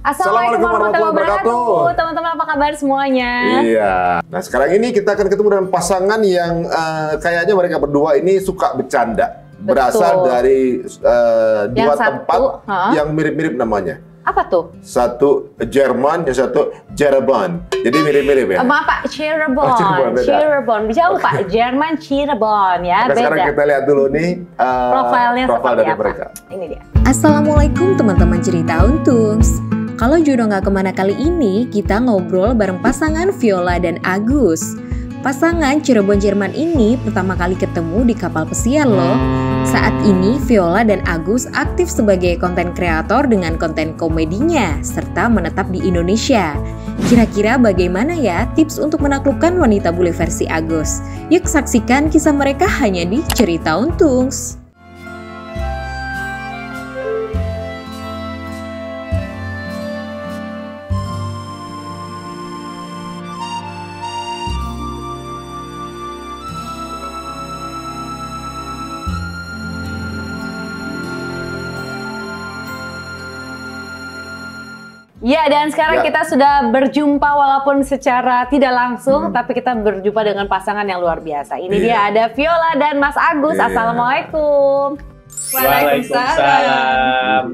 Assalamualaikum warahmatullahi wabarakatuh. Teman-teman apa kabar semuanya? Iya. Nah sekarang ini kita akan ketemu dengan pasangan yang kayaknya mereka berdua ini suka bercanda. Berasal dari dua tempat yang mirip-mirip namanya. Apa tuh? Satu Jerman, yang satu Cirebon. Jadi mirip-mirip ya? Maaf Pak, Cirebon. Cirebon. Jauh Pak, Jerman Cirebon ya, beda. Sekarang kita lihat dulu nih profilnya profil dari apa. mereka. Ini dia. Assalamualaikum teman-teman cerita Untungs. Kalau jodoh nggak kemana kali ini, kita ngobrol bareng pasangan Viola dan Agus. Pasangan Cirebon Jerman ini pertama kali ketemu di kapal pesiar loh. Saat ini Viola dan Agus aktif sebagai konten kreator dengan konten komedinya, serta menetap di Indonesia. Kira-kira bagaimana ya tips untuk menaklukkan wanita bule versi Agus? Yuk saksikan kisah mereka hanya di Cerita Untungs. Ya, dan sekarang kita sudah berjumpa walaupun secara tidak langsung, tapi kita berjumpa dengan pasangan yang luar biasa. Ini dia ada Viola dan Mas Agus. Assalamualaikum. Waalaikumsalam.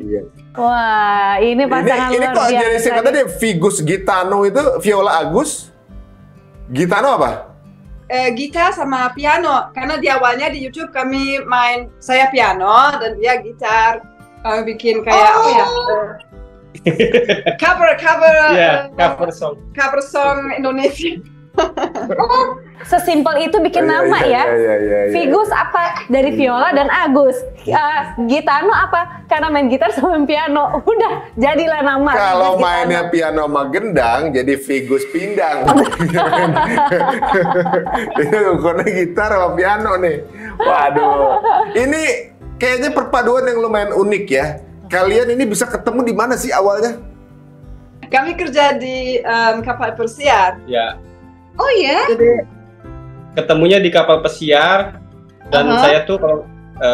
Wah, ini pasangan luar biasa. Ini kok jadi singkatan tadi Vigus Gitano itu Viola Agus. Gitano apa? Gitar sama piano. Karena di awalnya di YouTube kami main, saya piano dan dia gitar. Kami bikin kayak apa ya? cover song Indonesia. Sesimpel itu bikin nama ya. Vigus apa dari Viola dan Agus. Gitano apa karena main gitar sama piano. Udah jadilah nama. Kalau mainnya piano sama gendang jadi Vigus Pindang. Itu ukurnya gitar sama piano nih. Waduh. Ini kayaknya perpaduan yang lumayan unik ya. Kalian ini bisa ketemu di mana sih awalnya? Kami kerja di kapal pesiar. Ya. Oh ya? Jadi, ketemunya di kapal pesiar dan saya tuh kalau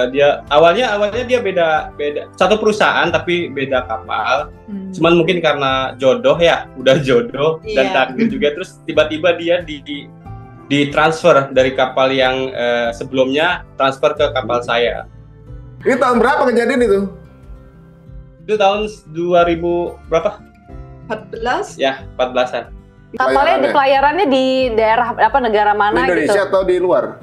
dia awalnya dia beda satu perusahaan tapi beda kapal. Cuman mungkin karena jodoh ya, udah jodoh dan takdir juga, terus tiba-tiba dia di transfer dari kapal yang sebelumnya transfer ke kapal saya. Ini tahun berapa kejadian itu? Itu tahun 2000 berapa? 14? Ya, 14-an. Kapalnya di pelayarannya di daerah apa, negara mana di Indonesia gitu? Atau di luar?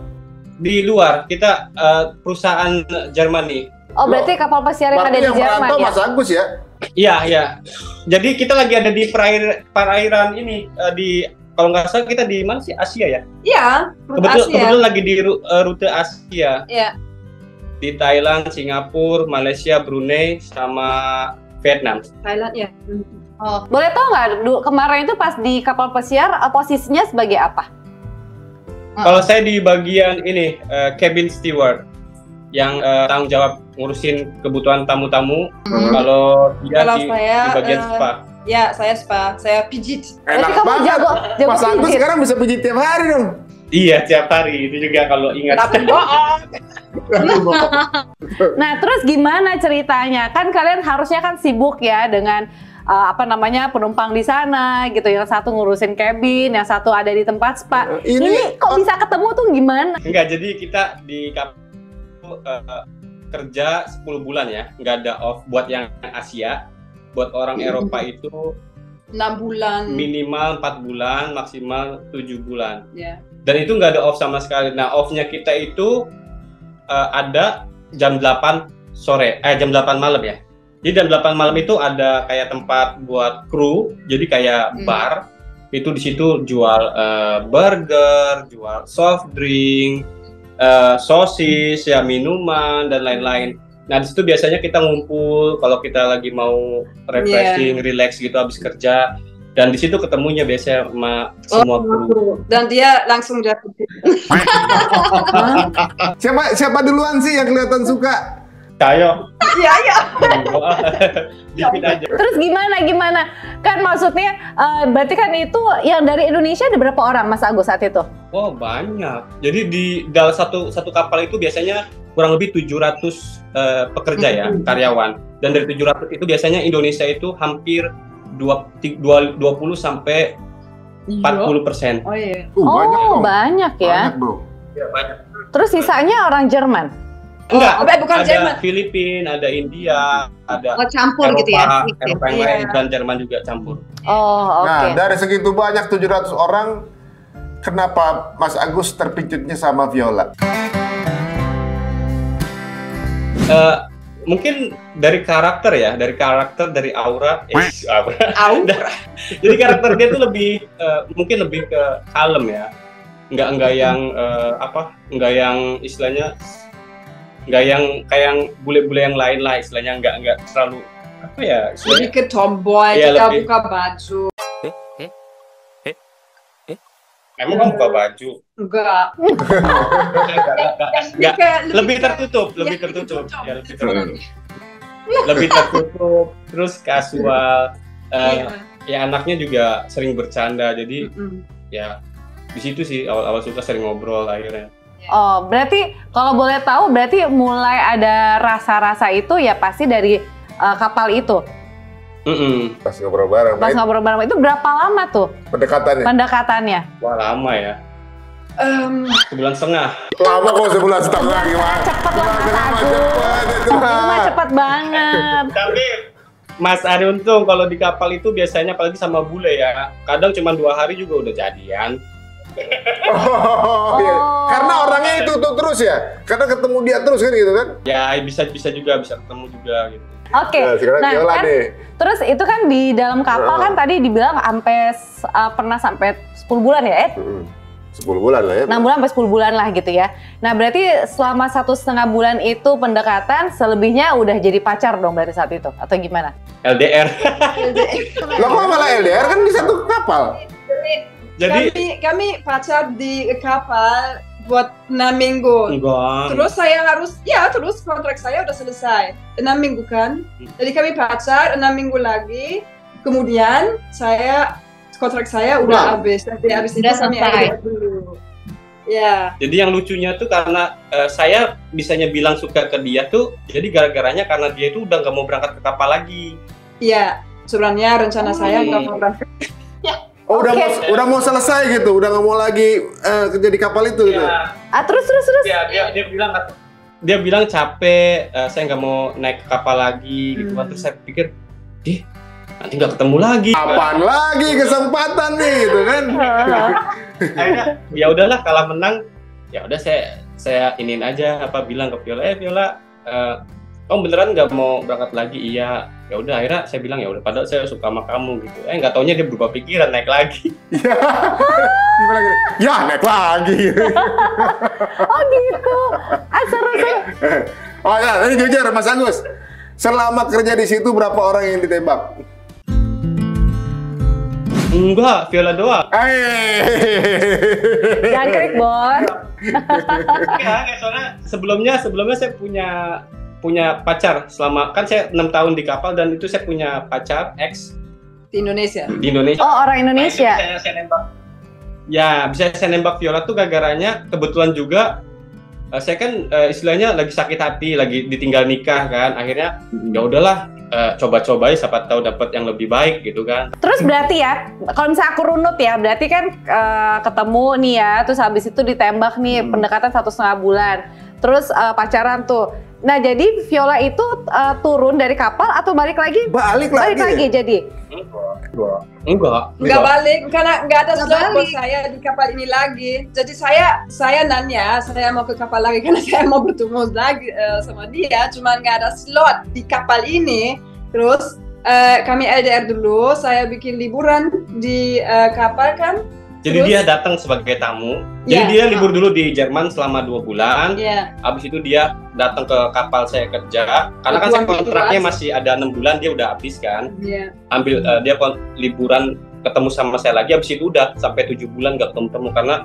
Di luar, kita perusahaan Jermani. Oh, berarti kapal pesiar yang ada di Jerman ya? Mas Agus ya? Iya, iya. Jadi kita lagi ada di perairan ini, di kalau nggak salah kita di mana sih? Asia ya? Iya, kebetulan lagi di rute Asia. Iya. Di Thailand, Singapura, Malaysia, Brunei, sama Vietnam. Thailand ya. Oh, boleh tahu nggak kemarin itu pas di kapal pesiar posisinya sebagai apa? Kalau saya di bagian ini cabin steward yang tanggung jawab ngurusin kebutuhan tamu-tamu. Kalau dia di bagian spa. Ya, saya spa, saya pijit. Enak banget. Mas Agus sekarang bisa pijit tiap hari dong. Iya, tiap hari. Itu juga kalau ingat. Nah, terus gimana ceritanya? Kan kalian harusnya kan sibuk ya dengan penumpang di sana gitu. Yang satu ngurusin cabin, yang satu ada di tempat spa. Ini kok bisa ketemu tuh gimana? Enggak, jadi kita di kerja 10 bulan ya. Enggak ada off buat yang Asia. Buat orang Eropa itu 6 bulan. Minimal 4 bulan, maksimal 7 bulan. Yeah. Dan itu nggak ada off sama sekali. Nah, off-nya kita itu ada jam 8 sore, jam 8 malam ya. Jadi jam 8 malam itu ada kayak tempat buat kru, jadi kayak bar. Itu di situ jual burger, jual soft drink, sosis, ya minuman dan lain-lain. Nah, di situ biasanya kita ngumpul kalau kita lagi mau refreshing, relax gitu habis kerja. Dan di situ ketemunya biasanya sama semua kru. Dan dia langsung jatuh. Siapa duluan sih yang kelihatan suka? Cayo. Iya. Dikit aja. Terus gimana? Kan maksudnya berarti kan itu yang dari Indonesia ada berapa orang Mas Agus saat itu? Oh, banyak. Jadi di dalam satu kapal itu biasanya kurang lebih 700 pekerja ya, karyawan. Dan dari 700 itu biasanya Indonesia itu hampir 20 sampai 40%. Oh iya. Banyak ya. Banyak, Bro. Ya, banyak. Terus sisanya orang Jerman? Enggak, bukan ada Jerman. Filipina, ada India, ada campur Eropa, gitu ya. Eropa yang lain, dan Jerman juga campur. Oh, oke. Nah, dari segitu banyak 700 orang, kenapa Mas Agus terpicutnya sama Viola? Mungkin dari karakter ya, dari aura. Aura. Jadi karakter dia tuh lebih, mungkin lebih ke kalem ya. Nggak yang nggak yang istilahnya, nggak yang kayak yang bule-bule yang lain lah istilahnya, nggak terlalu apa ya istilahnya. Lebih ke tomboy, Iya, kita lebih. buka baju. Emang kamu buka baju? Enggak. Nggak, lebih tertutup. Ya, lebih tertutup. Lebih tertutup, terus kasual. Ya anaknya juga sering bercanda, jadi ya di situ sih awal-awal suka sering ngobrol akhirnya. Oh, berarti kalau boleh tahu, berarti mulai ada rasa-rasa itu ya pasti dari kapal itu. Pas ngobrol bareng. Pas ngobrol bareng itu berapa lama tuh pendekatannya? Wah, lama ya. 1,5 bulan. Lama kok 1,5 bulan gimana? Cepet lah Mas Agus. Itu mah cepet banget. Tapi Mas Ari untung kalau di kapal itu biasanya apalagi sama bule ya, kadang cuma 2 hari juga udah jadian. Iya. Karena orangnya itu tuh terus ya, karena ketemu dia terus kan gitu kan? Ya bisa juga bisa ketemu juga gitu. Oke. Nah kan, terus itu kan di dalam kapal kan tadi dibilang sampai pernah sampai 10 bulan ya? 10 bulan lah ya. 6 bulan sampai 10 bulan lah gitu ya. Nah berarti selama 1,5 bulan itu pendekatan, selebihnya udah jadi pacar dong dari saat itu atau gimana? LDR. Lah kok malah LDR kan di satu kapal? Jadi kami pacar di kapal buat 6 minggu. Enggak. Terus saya terus kontrak saya udah selesai 6 minggu kan. Jadi kami pacar 6 minggu lagi. Kemudian kontrak saya udah habis. Jadi habis itu kami LDR dulu. Ya. Jadi yang lucunya tuh karena saya bisanya bilang suka ke dia tuh, jadi gara-garanya karena dia itu udah nggak mau berangkat ke kapal lagi. Iya, sebenarnya rencana saya nggak mau berangkat. Oh, udah mau selesai gitu, udah nggak mau lagi kerja di kapal itu gitu. Terus. Ya, dia bilang capek, saya nggak mau naik ke kapal lagi gitu kan. Terus saya pikir, nanti nggak ketemu lagi. Kapan lagi kesempatan nih gitu kan? Akhirnya ya udahlah, kalah menang. Ya udah saya iniin aja bilang ke Viola, Viola, kamu beneran nggak mau berangkat lagi? Iya. Ya udah, akhirnya saya bilang ya udah, padahal saya suka sama kamu gitu. Nggak taunya dia berubah pikiran, naik lagi. Ya naik lagi. Oh gitu. Seru. Oh ya, ini jujur Mas Agus. Selama kerja di situ berapa orang yang ditembak? Enggak, Viola doang. Jangan krik, Bon. Soalnya sebelumnya saya punya pacar selama, kan saya 6 tahun di kapal dan itu saya punya pacar ex di Indonesia. Oh, orang Indonesia. Bisa saya nembak Viola tuh gara-garanya kebetulan juga saya kan istilahnya lagi sakit hati, lagi ditinggal nikah kan. Akhirnya ya udahlah, coba-coba siapa tahu dapat yang lebih baik gitu kan. Terus berarti ya, kalau misalnya aku runut ya, berarti kan ketemu nih ya, terus habis itu ditembak nih, pendekatan 1,5 bulan. Terus pacaran tuh. Nah jadi Viola itu turun dari kapal atau balik lagi? Balik lagi jadi? Enggak balik, karena nggak ada slot buat saya di kapal ini lagi. Jadi saya nanya, saya mau ke kapal lagi karena saya mau bertemu lagi sama dia. Cuma nggak ada slot di kapal ini. Terus kami LDR dulu, saya bikin liburan di kapal kan. Jadi dia datang sebagai tamu. Jadi dia libur dulu di Jerman selama 2 bulan. Habis itu dia datang ke kapal saya kerja. Karena kan saya kontraknya masih ada 6 bulan, dia udah habis kan. Ambil dia liburan ketemu sama saya lagi. Habis itu udah sampai 7 bulan nggak ketemu karena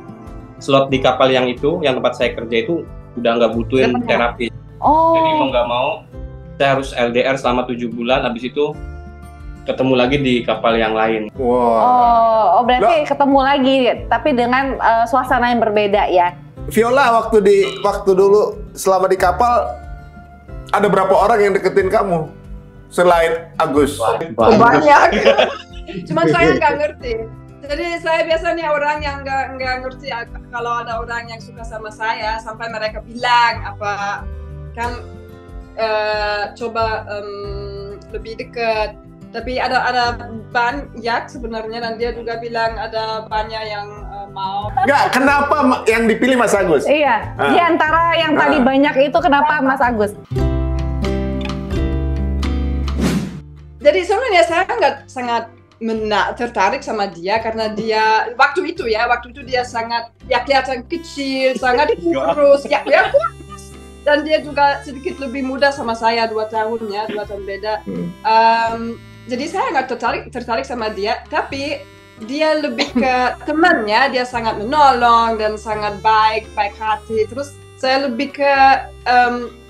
slot di kapal yang tempat saya kerja itu udah nggak butuhin terapi. Jadi mau nggak mau saya harus LDR selama 7 bulan. Habis itu ketemu lagi di kapal yang lain. Wow. Oh, berarti ketemu lagi, tapi dengan suasana yang berbeda ya. Viola waktu dulu selama di kapal ada berapa orang yang deketin kamu? selain Agus? Banyak. Cuman saya nggak ngerti. Jadi saya biasanya orang yang nggak ngerti kalau ada orang yang suka sama saya sampai mereka bilang apa kan coba lebih dekat. Tapi ada banyak sebenarnya dan dia juga bilang ada banyak yang mau. Nggak, kenapa yang dipilih Mas Agus? Iya, di antara yang tadi banyak itu kenapa Mas Agus? Jadi sebenarnya saya nggak sangat tertarik sama dia karena dia waktu itu dia sangat kelihatan kecil, sangat kurus, kurus. Dan dia juga sedikit lebih muda sama saya 2 tahun beda. Jadi saya nggak tertarik sama dia, tapi dia lebih ke temannya, dia sangat menolong dan sangat baik hati. Terus saya lebih ke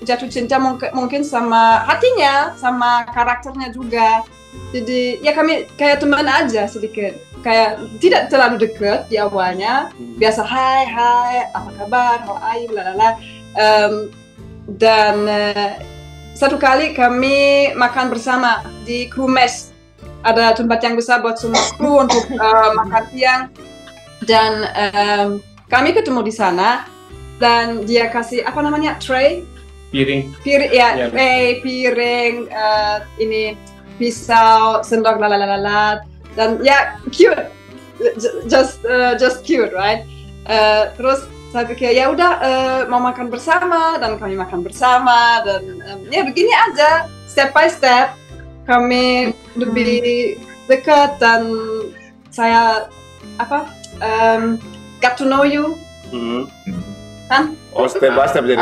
jatuh cinta mungkin sama hatinya, sama karakternya juga. Jadi ya kami kayak teman aja sedikit, kayak tidak terlalu dekat di awalnya. Biasa hai, apa kabar, how are you, lalala. Dan satu kali kami makan bersama di kru mes. Ada tempat yang besar buat semua kru untuk makan siang. Dan kami ketemu di sana. Dan dia kasih, apa namanya, tray? Piring, piring, ini pisau, sendok, lalalala. Dan ya, cute. Just cute, right? Terus saya pikir ya udah mau makan bersama dan kami makan bersama dan ya begini aja step by step kami lebih dekat dan saya got to know you kan? Oh step by step jadi.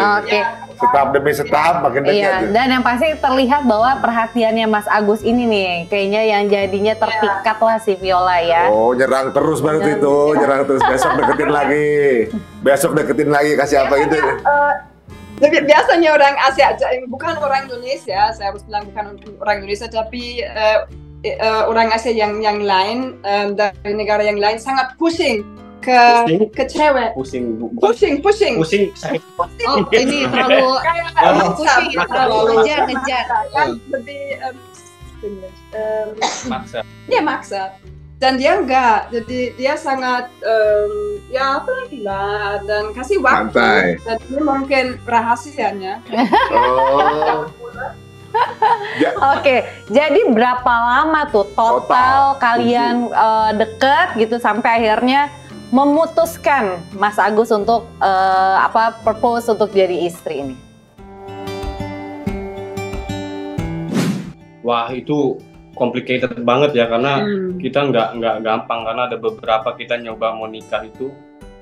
Setahap demi setahap makin dekat. Iya, dan yang pasti terlihat bahwa perhatiannya Mas Agus ini nih, kayaknya yang jadinya terpikat lah si Viola ya. Oh, nyerang terus banget itu, nyerang terus. Besok deketin lagi, kasih apa gitu. Biasanya orang Asia, bukan orang Indonesia, saya harus bilang bukan orang Indonesia, tapi orang Asia yang lain, dari negara yang lain sangat pusing. Ke cewek. Pusing. Oh, ini terlalu pusing, terlalu ngejar. Lebih maksa. Dan dia enggak. Jadi dia sangat apa lagi lah dan kasih waktu. Santai. Dan ini mungkin rahasianya. Oke, jadi berapa lama tuh total kalian deket gitu sampai akhirnya memutuskan Mas Agus untuk propose untuk jadi istri ini? Wah, itu complicated banget ya karena kita nggak gampang karena ada beberapa kita nyoba mau nikah itu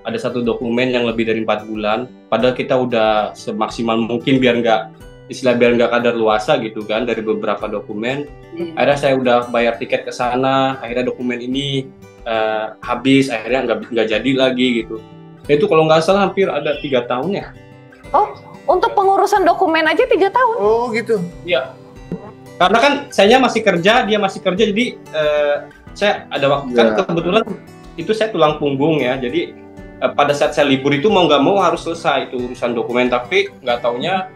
ada satu dokumen yang lebih dari 4 bulan. Padahal kita udah semaksimal mungkin biar nggak kadaluarsa gitu kan dari beberapa dokumen. Akhirnya saya udah bayar tiket ke sana. Akhirnya dokumen ini habis, akhirnya nggak jadi lagi gitu. Itu kalau nggak salah hampir ada 3 tahun ya. Oh, untuk pengurusan dokumen aja 3 tahun? Oh gitu. Iya. Karena kan saya masih kerja, dia masih kerja, jadi saya ada waktu kan kebetulan itu saya tulang punggung ya. Jadi pada saat saya libur itu mau nggak mau harus selesai itu urusan dokumen, tapi nggak taunya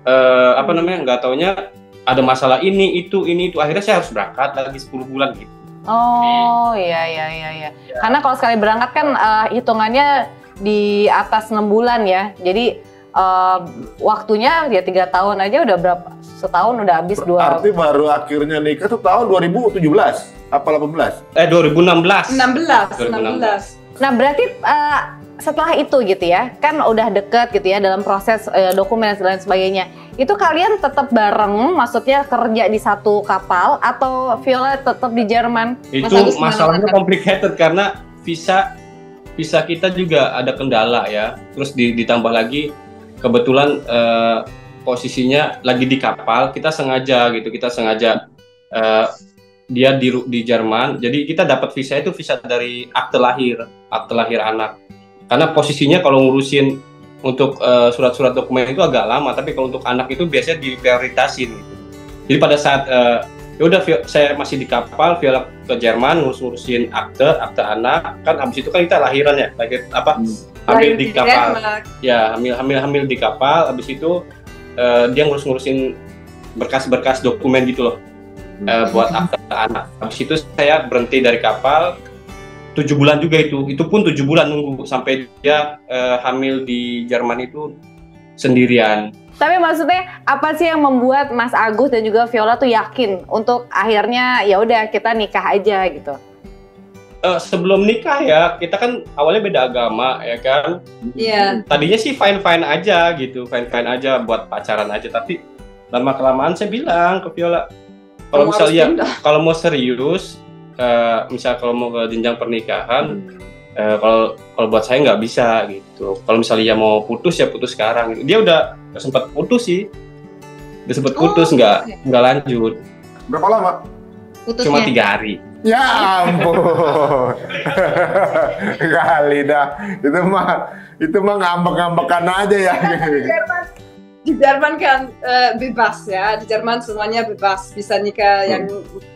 nggak taunya ada masalah ini itu akhirnya saya harus berangkat lagi 10 bulan gitu. Oh iya. Karena kalau sekali berangkat kan hitungannya di atas 6 bulan ya. Jadi waktunya ya 3 tahun aja udah berapa? Setahun udah habis 2. Berarti baru akhirnya nikah tuh tahun 2017 apa 18? 2016. 16. Nah berarti setelah itu gitu ya, kan udah deket gitu ya dalam proses dokumen dan sebagainya. Itu kalian tetap bareng, maksudnya kerja di satu kapal atau Viola tetap di Jerman? Itu masalahnya complicated karena visa kita juga ada kendala ya. Terus ditambah lagi kebetulan posisinya lagi di kapal, kita sengaja dia di Jerman. Jadi kita dapat visa itu visa dari akte lahir anak. Karena posisinya kalau ngurusin untuk surat-surat dokumen itu agak lama, tapi kalau untuk anak itu biasanya diprioritasin gitu. Jadi pada saat saya masih di kapal, Viola ke Jerman ngurusin akte anak, kan habis itu kan kita lahiran ya, hamil di kapal. Ya, hamil di kapal, habis itu dia ngurusin berkas-berkas dokumen gitu loh, buat akta anak. Habis itu saya berhenti dari kapal 7 bulan juga itu pun 7 bulan nunggu sampai dia hamil di Jerman itu sendirian. Tapi maksudnya apa sih yang membuat Mas Agus dan juga Viola tuh yakin untuk akhirnya ya udah kita nikah aja gitu? Sebelum nikah ya, kita kan awalnya beda agama ya kan. Iya. Tadinya sih fine-fine aja gitu, fine-fine aja buat pacaran aja. Tapi lama-kelamaan saya bilang ke Viola, kalau misalnya kalau mau serius, misal kalau mau ke jenjang pernikahan, kalau buat saya nggak bisa gitu. Kalau misalnya mau putus ya putus sekarang. Dia udah sempat putus sih, udah sempat putus nggak lanjut. Berapa lama? Putusnya? Cuma 3 hari. Ya ampun, kali dah. Itu mah ngambek-ngambekan aja ya. Di Jerman kan bebas ya, di Jerman semuanya bebas, bisa nikah yang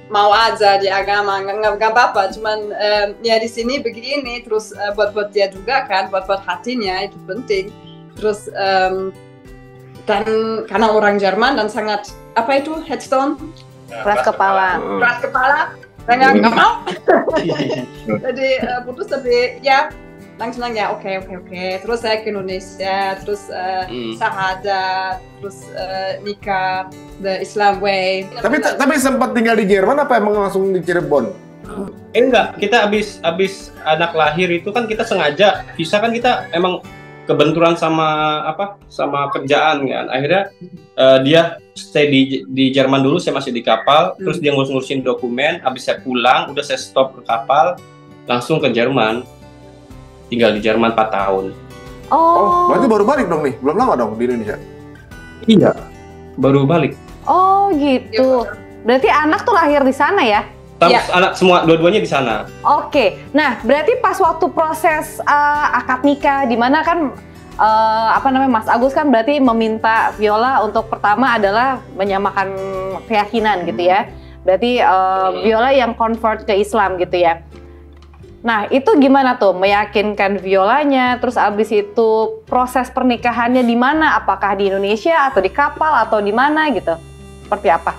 mau aja di agama, nggak apa-apa. Cuman ya di sini begini, terus buat dia juga kan, buat hatinya itu penting. Terus dan karena orang Jerman dan sangat apa itu headstone? Keras kepala. Keras kepala. Saya nggak mau. Jadi putus tapi ya langsung ya oke. Terus saya ke Indonesia, terus syahadat, terus nikah the Islam way. Tapi sempat tinggal di Jerman apa emang langsung di Cirebon? Enggak, kita abis anak lahir itu kan kita sengaja visa kan kita emang kebenturan sama kerjaan kan. Akhirnya dia stay di Jerman dulu, saya masih di kapal, terus dia ngurus-ngurusin dokumen, habis saya pulang, udah saya stop ke kapal, langsung ke Jerman. Tinggal di Jerman 4 tahun. Oh, berarti baru balik dong nih? Belum lama dong di Indonesia? Iya, baru balik. Oh gitu. Berarti anak tuh lahir di sana ya? Anak semua, dua-duanya di sana. Oke, nah berarti pas waktu proses akad nikah, di mana kan Mas Agus kan berarti meminta Viola untuk pertama adalah menyamakan keyakinan gitu ya. Berarti Viola yang convert ke Islam gitu ya. Nah itu gimana tuh meyakinkan Violanya, terus abis itu proses pernikahannya di mana? Apakah di Indonesia atau di kapal atau di mana gitu? Seperti apa?